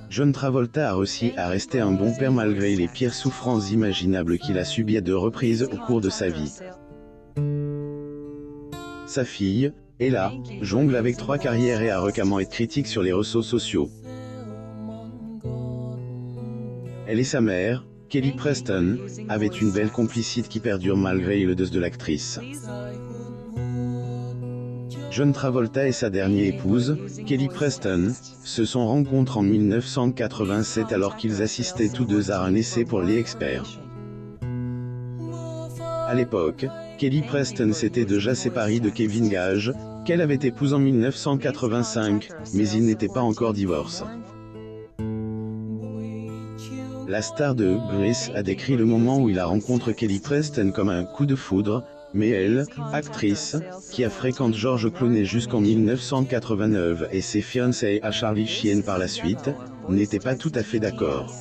John Travolta a réussi à rester un bon père malgré les pires souffrances imaginables qu'il a subies à 2 reprises au cours de sa vie. Sa fille, Ella, jongle avec 3 carrières et a récemment été critique sur les réseaux sociaux. Elle et sa mère, Kelly Preston, avaient une belle complicité qui perdure malgré le deuil de l'actrice. John Travolta et sa dernière épouse, Kelly Preston, se sont rencontrés en 1987 alors qu'ils assistaient tous deux à un essai pour les experts. À l'époque, Kelly Preston s'était déjà séparée de Kevin Gage, qu'elle avait épousé en 1985, mais ils n'étaient pas encore divorcés. La star de Grease a décrit le moment où il a rencontré Kelly Preston comme un coup de foudre, mais elle, actrice, qui a fréquenté George Clooney jusqu'en 1989 et s'est fiancée à Charlie Sheen par la suite, n'était pas tout à fait d'accord.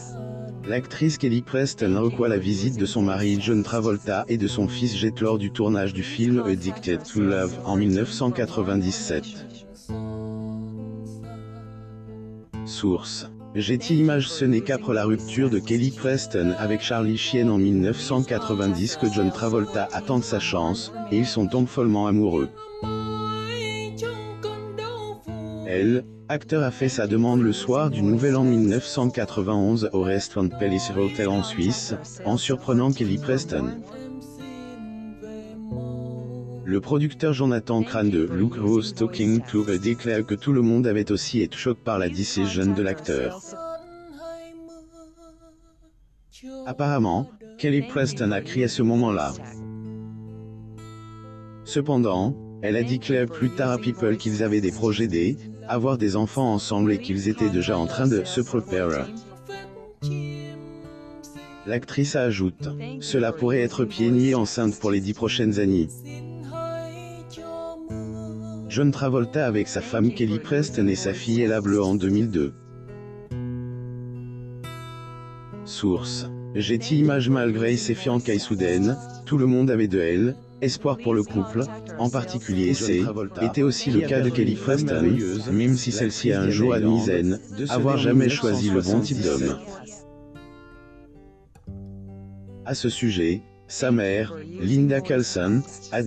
L'actrice Kelly Preston reçoit la visite de son mari John Travolta et de son fils Jet lors du tournage du film Addicted to Love en 1997. Source. Getty Images. Ce n'est qu'après la rupture de Kelly Preston avec Charlie Sheen en 1990 que John Travolta attend sa chance, et ils sont donc follement amoureux. Elle, acteur, a fait sa demande le soir du Nouvel An 1991 au restaurant Palace Hotel en Suisse, en surprenant Kelly Preston. Le producteur Jonathan Crane de Look Who's Talking To déclare que tout le monde avait aussi été choqué par la décision de l'acteur. Apparemment, Kelly Preston a crié à ce moment-là. Cependant, elle a déclaré plus tard à People qu'ils avaient des projets d'avoir des enfants ensemble et qu'ils étaient déjà en train de se préparer. L'actrice ajoute, cela pourrait être pieds nus et enceinte pour les 10 prochaines années. John Travolta avec sa femme Kelly Preston et sa fille Ella Bleu en 2002. Source. Getty Images. Malgré ses fiançailles soudaines, tout le monde avait de elle, espoir pour le couple, en particulier était aussi le cas de Kelly Preston, même si celle-ci a un jour admis avoir jamais choisi le bon type d'homme. À ce sujet, sa mère, Linda Carlson, a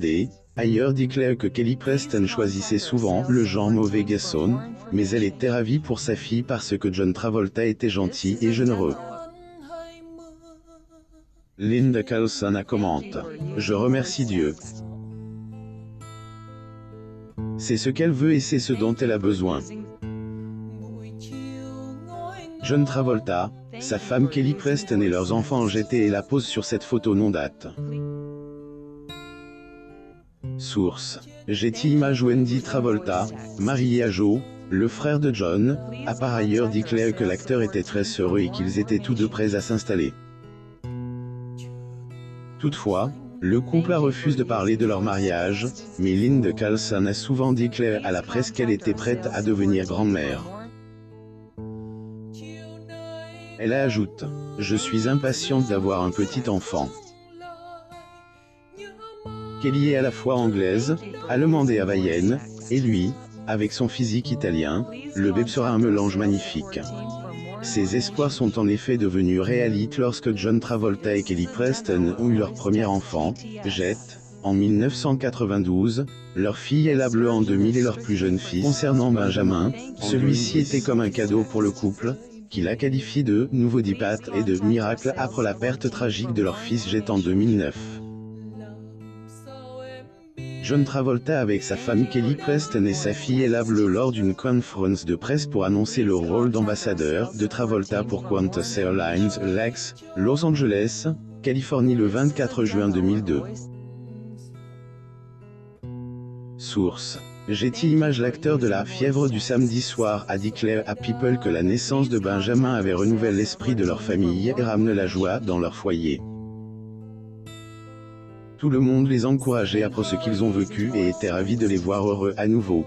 ailleurs déclaré que Kelly Preston choisissait souvent le genre mauvais garçon, mais elle était ravie pour sa fille parce que John Travolta était gentil et généreux. Linda Carlson a commenté, « Je remercie Dieu. C'est ce qu'elle veut et c'est ce dont elle a besoin. » John Travolta, sa femme Kelly Preston et leurs enfants Getty et la pose sur cette photo non date. Source. Getty Images. Wendy Travolta, marié à Joe, le frère de John, a par ailleurs déclaré que l'acteur était très heureux et qu'ils étaient tous deux prêts à s'installer. Toutefois, le couple refuse de parler de leur mariage, mais Linda Carlson a souvent déclaré à la presse qu'elle était prête à devenir grand-mère. Elle ajoute, « Je suis impatiente d'avoir un petit enfant. » Kelly est à la fois anglaise, allemande et hawaïenne, et lui, avec son physique italien, le bébé sera un mélange magnifique. Ces espoirs sont en effet devenus réalités lorsque John Travolta et Kelly Preston ont eu leur premier enfant, Jet, en 1992, leur fille Ella Bleu en 2000 et leur plus jeune fils. Concernant Benjamin, celui-ci était comme un cadeau pour le couple, qu'il a qualifié de « nouveau dipâte » et de « miracle » après la perte tragique de leur fils Jet en 2009. John Travolta avec sa femme Kelly Preston et sa fille Ella Bleu lors d'une conférence de presse pour annoncer le rôle d'ambassadeur de Travolta pour Qantas Airlines LAX, Los Angeles, Californie le 24 juin 2002. Source. Getty Images. L'acteur de La Fièvre du samedi soir a déclaré à People que la naissance de Benjamin avait renouvelé l'esprit de leur famille et ramené la joie dans leur foyer. Tout le monde les encourageait après ce qu'ils ont vécu et était ravi de les voir heureux à nouveau.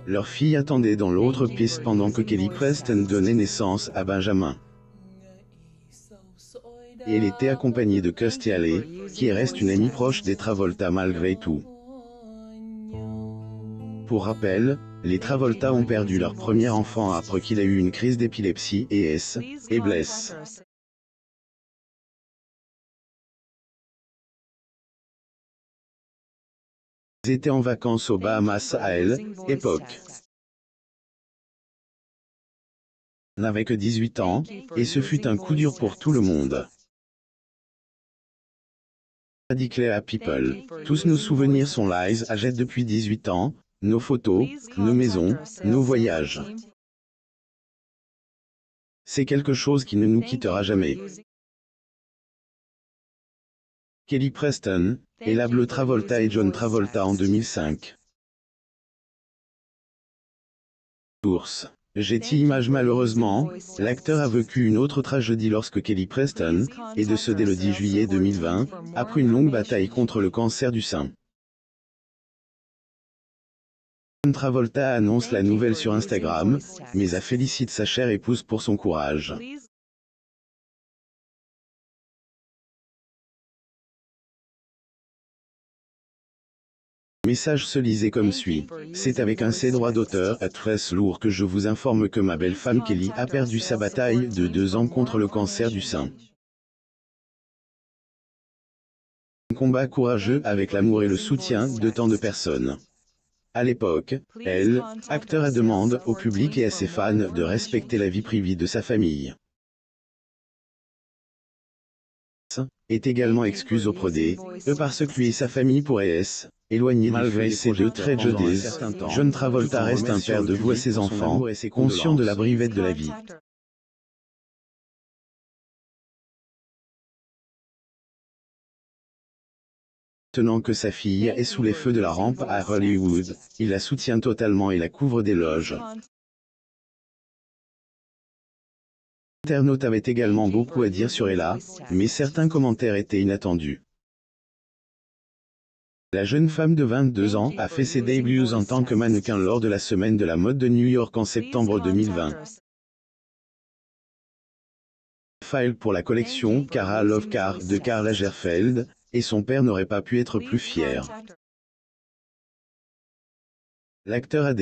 Leur fille attendait dans l'autre piste pendant que Kelly Preston donnait naissance à Benjamin. et elle était accompagnée de Kirstie Alley, qui reste une amie proche des Travolta malgré tout. Pour rappel, les Travolta ont perdu leur premier enfant après qu'il ait eu une crise d'épilepsie et blesse. Ils étaient en vacances aux Bahamas à l'époque. N'avait que 18 ans, et ce fut un coup dur pour tout le monde. A declare people. Tous nos souvenirs sont lies à jet depuis 18 ans, nos photos, nos maisons, nos voyages. C'est quelque chose qui ne nous quittera jamais. Kelly Preston, Ella Bleu Travolta et John Travolta en 2005. Source. Getty Images. Malheureusement, l'acteur a vécu une autre tragédie lorsque Kelly Preston est décédé le 10 juillet 2020, après une longue bataille contre le cancer du sein. John Travolta annonce la nouvelle sur Instagram, mais a félicite sa chère épouse pour son courage. Le message se lisait comme suit. C'est avec un ses droits d'auteur très lourd que je vous informe que ma belle femme Kelly a perdu sa bataille de 2 ans contre le cancer du sein. Un combat courageux avec l'amour et le soutien de tant de personnes. À l'époque, acteur a demandé au public et à ses fans de respecter la vie privée de sa famille. Est également excuse au prodé, parce que lui et sa famille pourraient éloigner malgré ces deux traits de John Travolta reste un père de vous à ses enfants, conscient de la brivette de la vie. Tenant que sa fille est sous les feux de la rampe à Hollywood, il la soutient totalement et la couvre d'éloges. L'internaute avait également beaucoup à dire sur Ella, mais certains commentaires étaient inattendus. La jeune femme de 22 ans a fait ses débuts en tant que mannequin lors de la semaine de la mode de New York en septembre 2020. File pour la collection Cara Love Car de Karl Lagerfeld, et son père n'aurait pas pu être plus fier. L'acteur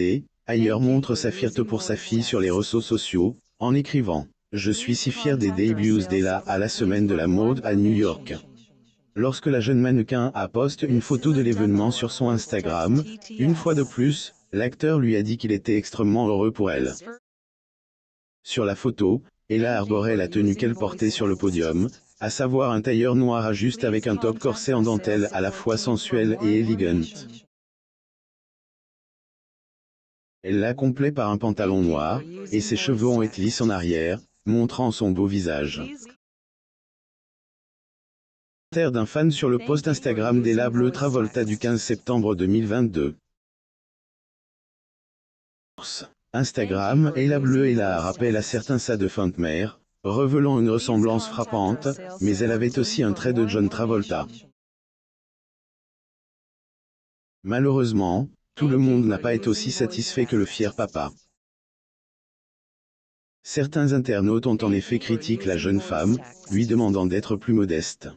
ailleurs montre sa fierté pour sa fille sur les réseaux sociaux, en écrivant « Je suis si fier des débuts d'Ella à la semaine de la mode à New York ». Lorsque la jeune mannequin a posté une photo de l'événement sur son Instagram, une fois de plus, l'acteur lui a dit qu'il était extrêmement heureux pour elle. Sur la photo, Ella arborait la tenue qu'elle portait sur le podium, à savoir un tailleur noir ajuste avec un top corset en dentelle à la fois sensuel et élégant. Elle l'a complet par un pantalon noir, et ses cheveux ont été lisses en arrière, montrant son beau visage. Commentaire d'un fan sur le post Instagram d'Ella Bleu Travolta du 15 septembre 2022. Instagram, Ella Bleu. Ella rappelle à certains ça de mère, révélant une ressemblance frappante, mais elle avait aussi un trait de John Travolta. Malheureusement, tout le monde n'a pas été aussi satisfait que le fier papa. Certains internautes ont en effet critiqué la jeune femme, lui demandant d'être plus modeste.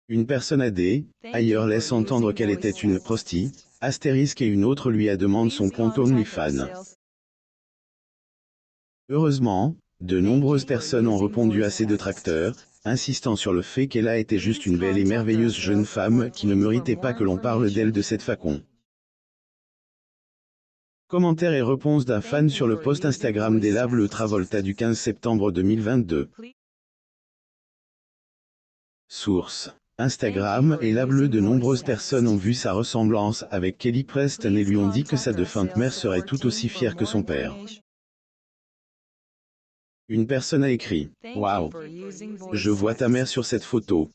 Une personne ailleurs laisse entendre qu'elle était une prosti, astérisque, et une autre lui a demandé son compte OnlyFans. Heureusement, de nombreuses personnes ont répondu à ces détracteurs, insistant sur le fait qu'elle a été juste une belle et merveilleuse jeune femme qui ne méritait pas que l'on parle d'elle de cette façon. Commentaires et réponses d'un fan sur le post Instagram d'Ella Bleu Travolta du 15 septembre 2022. Source. Instagram. Ella Bleu. De nombreuses personnes ont vu sa ressemblance avec Kelly Preston et lui ont dit que sa défunte mère serait tout aussi fière que son père. Une personne a écrit « Waouh! Je vois ta mère sur cette photo.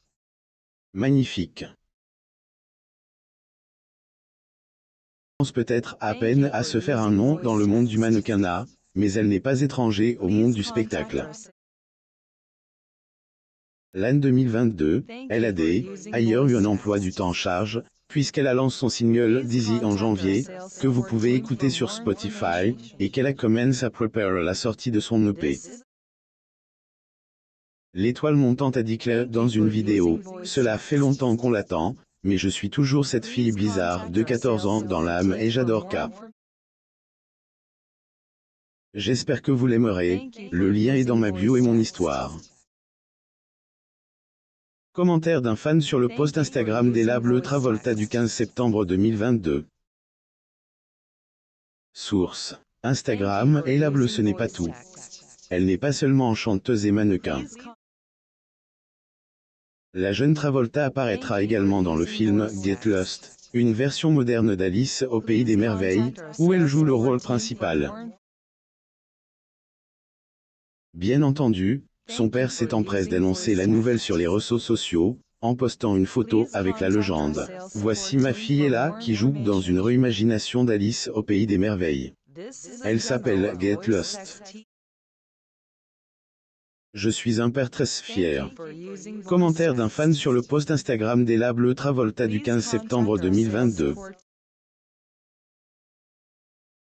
Magnifique. » Pense peut-être à peine à se faire un nom dans le monde du mannequinat, mais elle n'est pas étrangère au monde du spectacle. L'année 2022, elle a ailleurs eu un emploi du temps charge, puisqu'elle a lancé son single Dizzy en janvier, que vous pouvez écouter sur Spotify, et qu'elle a commencé à préparer la sortie de son EP. L'étoile montante a dit Claire dans une vidéo. Cela fait longtemps qu'on l'attend, mais je suis toujours cette fille bizarre de 14 ans dans l'âme et j'adore K. J'espère que vous l'aimerez, le lien est dans ma bio et mon histoire. Commentaire d'un fan sur le post Instagram d'Ella Bleu Travolta du 15 septembre 2022. Source. Instagram, Ella Bleu ce n'est pas tout. Elle n'est pas seulement chanteuse et mannequin. La jeune Travolta apparaîtra également dans le film Get Lost, une version moderne d'Alice au Pays des Merveilles, où elle joue le rôle principal. Bien entendu, son père s'est empressé d'annoncer la nouvelle sur les réseaux sociaux, en postant une photo avec la légende. Voici ma fille Ella qui joue dans une reimagination d'Alice au Pays des Merveilles. Elle s'appelle Get Lost. Je suis un père très fier. Commentaire d'un fan sur le post Instagram d'Ella Bleu Travolta du 15 septembre 2022.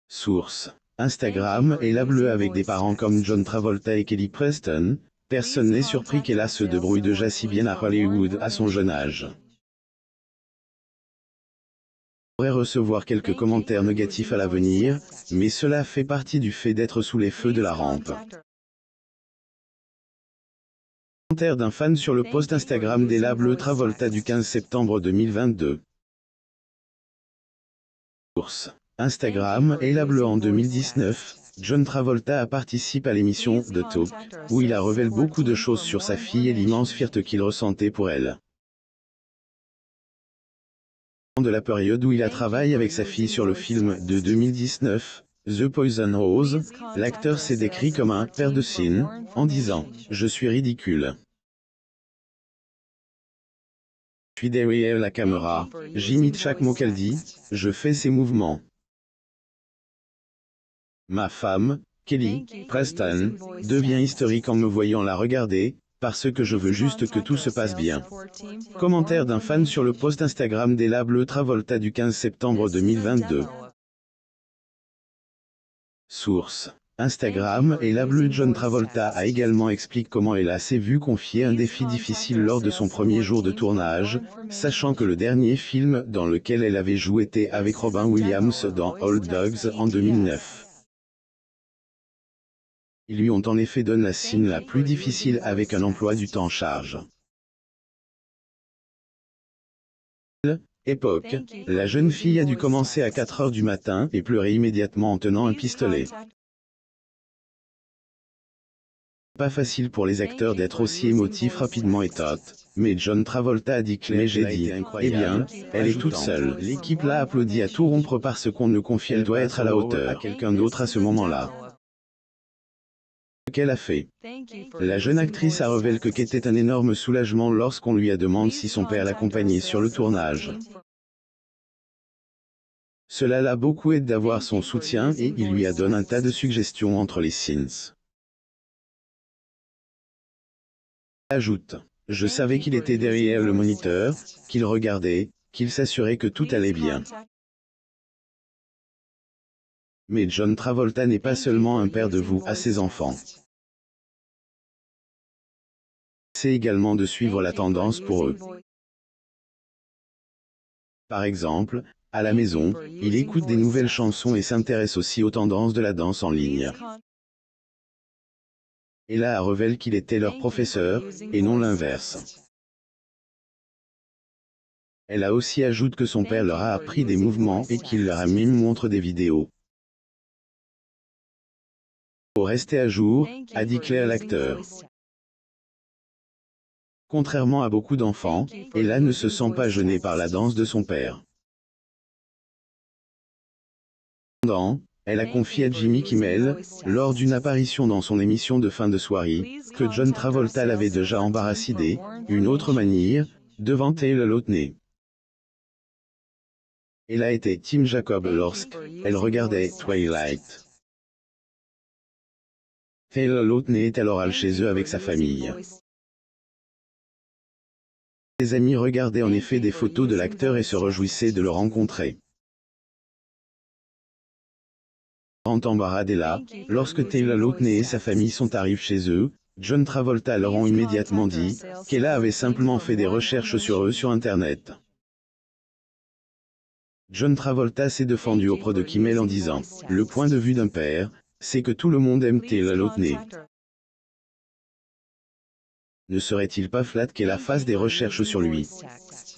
Source. Instagram, Ella Bleu avec des parents comme John Travolta et Kelly Preston. Personne n'est surpris qu'Ella se débrouille déjà si bien à Hollywood à son jeune âge. On pourrait recevoir quelques commentaires négatifs à l'avenir, mais cela fait partie du fait d'être sous les feux de la rampe. Commentaire d'un fan sur le post Instagram d'Ella Bleu Travolta du 15 septembre 2022. Source. Instagram, Ella Bleu en 2019, John Travolta a participé à l'émission The Talk, où il a révélé beaucoup de choses sur sa fille et l'immense fierté qu'il ressentait pour elle. De la période où il a travaillé avec sa fille sur le film de 2019, The Poison Rose, l'acteur s'est décrit comme un père de signe, en disant « Je suis ridicule. Je suis derrière la caméra, j'imite chaque mot qu'elle dit, je fais ses mouvements. Ma femme, Kelly Preston, devient historique en me voyant la regarder, parce que je veux juste que tout se passe bien. » Commentaire d'un fan sur le post Instagram d'Ella Bleu Travolta du 15 septembre 2022. Source. Instagram, Ella Bleu John Travolta a également expliqué comment Ella s'est vue confier un défi difficile lors de son premier jour de tournage, sachant que le dernier film dans lequel elle avait joué était avec Robin Williams dans Old Dogs en 2009. Ils lui ont en effet donné la scène la plus difficile avec un emploi du temps charge. Époque, la jeune fille a dû commencer à 4 heures du matin et pleurer immédiatement en tenant un pistolet. Pas facile pour les acteurs d'être aussi émotifs rapidement et mais John Travolta a dit que j'ai dit, eh bien, elle est toute seule. L'équipe l'a applaudi à tout rompre parce qu'on ne confie elle doit être à la hauteur à quelqu'un d'autre à ce moment-là. Qu'elle a fait. La jeune actrice a révélé que qu'était un énorme soulagement lorsqu'on lui a demandé si son père l'accompagnait sur le tournage. Cela l'a beaucoup aidé d'avoir son soutien et il lui a donné un tas de suggestions entre les scenes. Ajoute. Je savais qu'il était derrière le moniteur, qu'il regardait, qu'il s'assurait que tout allait bien. Mais John Travolta n'est pas seulement un père de vous à ses enfants. C'est également de suivre la tendance pour eux. Par exemple, à la maison, il écoute des nouvelles chansons et s'intéresse aussi aux tendances de la danse en ligne. Ella a révélé qu'il était leur professeur, et non l'inverse. Elle a aussi ajouté que son père leur a appris des mouvements et qu'il leur a même montré des vidéos. Pour rester à jour, a dit Claire l'acteur. Contrairement à beaucoup d'enfants, Ella ne se sent pas gênée par la danse de son père. Cependant, elle a confié à Jimmy Kimmel, lors d'une apparition dans son émission de fin de soirée, que John Travolta l'avait déjà embarrassé une autre manière, devant Taylor Lautner. Ella était Team Jacob lorsqu'elle regardait Twilight. Taylor Lautner est alors chez eux avec sa famille. Ses amis regardaient en effet des photos de l'acteur et se réjouissaient de le rencontrer. Grand embarras d'Ella, lorsque Taylor Lautner et sa famille sont arrivés chez eux, John Travolta leur ont immédiatement dit qu'Ella avait simplement fait des recherches sur eux sur Internet. John Travolta s'est défendu auprès de Kimmel en disant « Le point de vue d'un père, c'est que tout le monde aime Taylor Lautner. Ne serait-il pas flat qu'Ella fasse des recherches sur lui ?»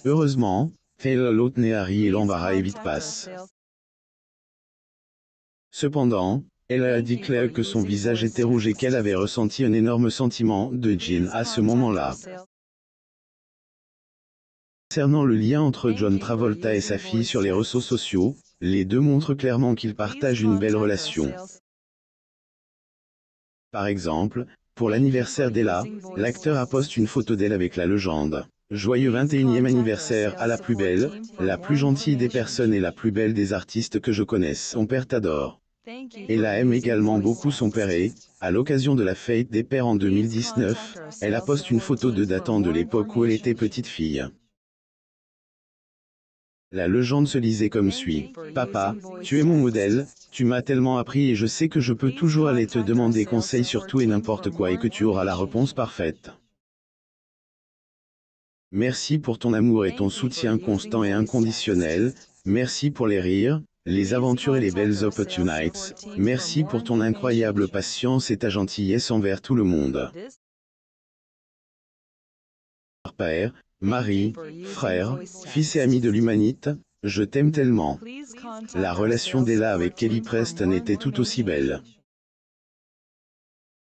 Heureusement, Taylor Lautner a ri et l'embarras est vite passe. Cependant, elle a déclaré que son visage était rouge et qu'elle avait ressenti un énorme sentiment de gêne à ce moment-là. Concernant le lien entre John Travolta et sa fille sur les réseaux sociaux, les deux montrent clairement qu'ils partagent une belle relation. Par exemple, pour l'anniversaire d'Ella, l'acteur a posté une photo d'elle avec la légende « Joyeux 21e anniversaire à la plus belle, la plus gentille des personnes et la plus belle des artistes que je connaisse. Son père t'adore. » Ella aime également beaucoup son père et, à l'occasion de la fête des pères en 2019, elle a posté une photo de datant de l'époque où elle était petite fille. La légende se lisait comme suit. « Papa, tu es mon modèle, tu m'as tellement appris et je sais que je peux toujours aller te demander conseil sur tout et n'importe quoi et que tu auras la réponse parfaite. Merci pour ton amour et ton soutien constant et inconditionnel, merci pour les rires, les aventures et les belles opportunités, merci pour ton incroyable patience et ta gentillesse envers tout le monde. Père, mari, frère, fils et ami de l'humanité, je t'aime tellement. » La relation d'Ella avec Kelly Preston était tout aussi belle.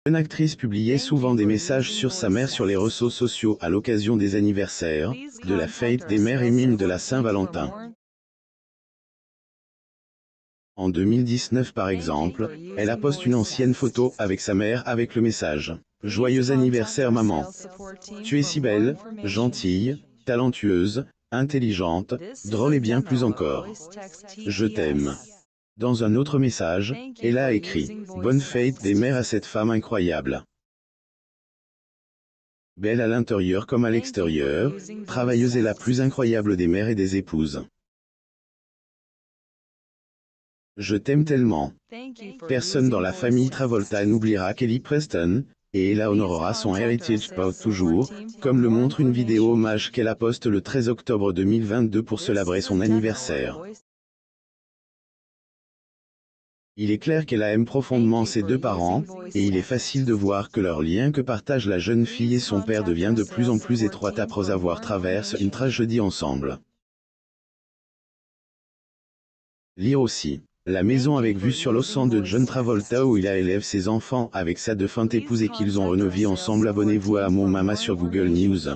Une actrice publiait souvent des messages sur sa mère sur les réseaux sociaux à l'occasion des anniversaires, de la fête des mères et même de la Saint-Valentin. En 2019 par exemple, elle a posté une ancienne photo avec sa mère avec le message « Joyeux anniversaire maman. Tu es si belle, gentille, talentueuse, intelligente, drôle et bien plus encore. Je t'aime. » Dans un autre message, elle a écrit « Bonne fête des mères à cette femme incroyable. Belle à l'intérieur comme à l'extérieur, travailleuse et la plus incroyable des mères et des épouses. Je t'aime tellement. » Personne dans la famille Travolta n'oubliera Kelly Preston, et Ella honorera son héritage pour toujours, comme le montre une vidéo hommage qu'elle a postée le 13 octobre 2022 pour célébrer son anniversaire. Il est clair qu'elle aime profondément ses deux parents, et il est facile de voir que leur lien que partage la jeune fille et son père devient de plus en plus étroit après avoir traversé une tragédie ensemble. Lire aussi. La maison avec vue sur l'océan de John Travolta où il élève ses enfants avec sa défunte épouse et qu'ils ont renoué ensemble. Abonnez-vous à mon Mama sur Google News.